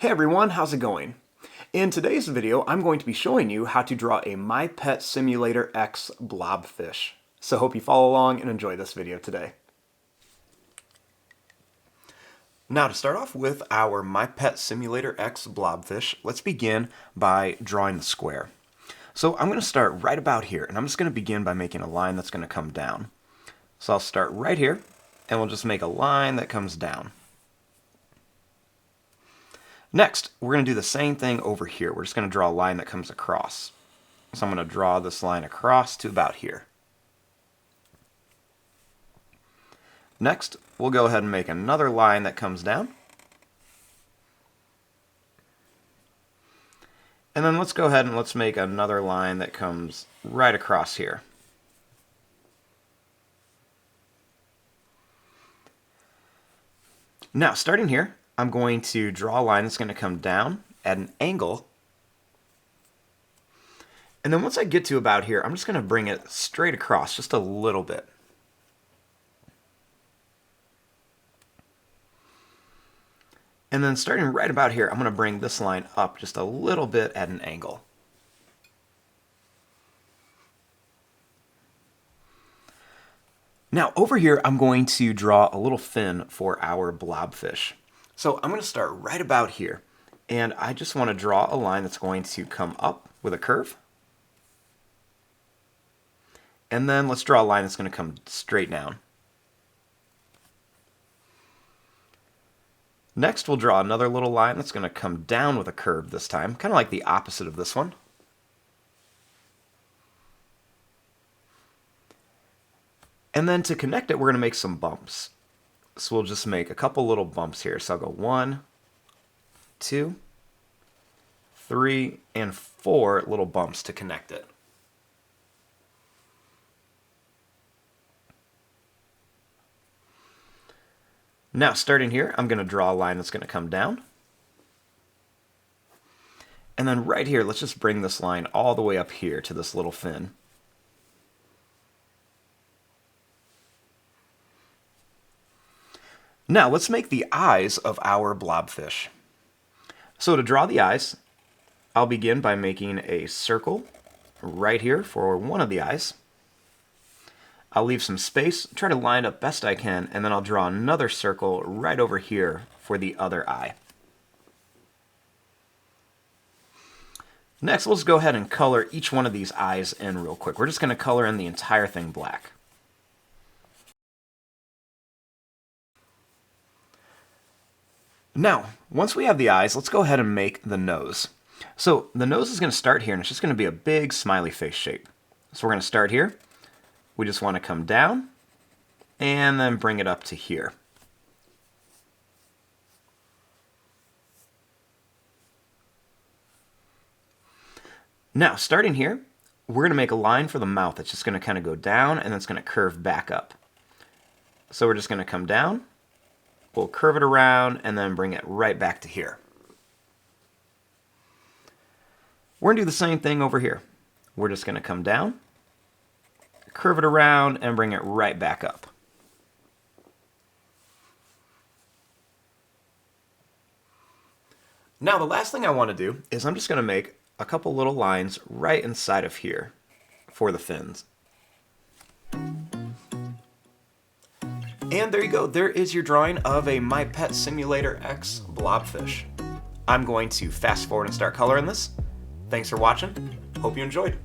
Hey everyone, how's it going? In today's video, I'm going to be showing you how to draw a My Pet Simulator X blobfish. So hope you follow along and enjoy this video today. Now to start off with our My Pet Simulator X blobfish, let's begin by drawing the square. So I'm going to start right about here, and I'm just going to begin by making a line that's going to come down. So I'll start right here, and we'll just make a line that comes down. Next, we're going to do the same thing over here. We're just going to draw a line that comes across. So I'm going to draw this line across to about here. Next, we'll go ahead and make another line that comes down. And then let's go ahead and let's make another line that comes right across here. Now, starting here, I'm going to draw a line that's going to come down at an angle. And then once I get to about here, I'm just going to bring it straight across just a little bit. And then starting right about here, I'm going to bring this line up just a little bit at an angle. Now over here, I'm going to draw a little fin for our blobfish. So I'm going to start right about here, and I just want to draw a line that's going to come up with a curve. And then let's draw a line that's going to come straight down. Next, we'll draw another little line that's going to come down with a curve this time, kind of like the opposite of this one. And then to connect it, we're going to make some bumps. So we'll just make a couple little bumps here. So I'll go 1, 2, 3, and 4 little bumps to connect it. Now starting here, I'm going to draw a line that's going to come down. And then right here, let's just bring this line all the way up here to this little fin. Now let's make the eyes of our blobfish. So to draw the eyes, I'll begin by making a circle right here for one of the eyes. I'll leave some space, try to line up best I can, and then I'll draw another circle right over here for the other eye. Next, let's go ahead and color each one of these eyes in real quick. We're just going to color in the entire thing black. Now, once we have the eyes, let's go ahead and make the nose. So the nose is going to start here, and it's just going to be a big smiley face shape. So we're going to start here. We just want to come down and then bring it up to here. Now, starting here, we're going to make a line for the mouth that's just going to kind of go down and then it's going to curve back up. So we're just going to come down. We'll curve it around and then bring it right back to here. We're going to do the same thing over here. We're just going to come down, curve it around, and bring it right back up. Now the last thing I want to do is I'm just going to make a couple little lines right inside of here for the fins. And there you go, there is your drawing of a My Pet Simulator X blobfish. I'm going to fast forward and start coloring this. Thanks for watching, hope you enjoyed.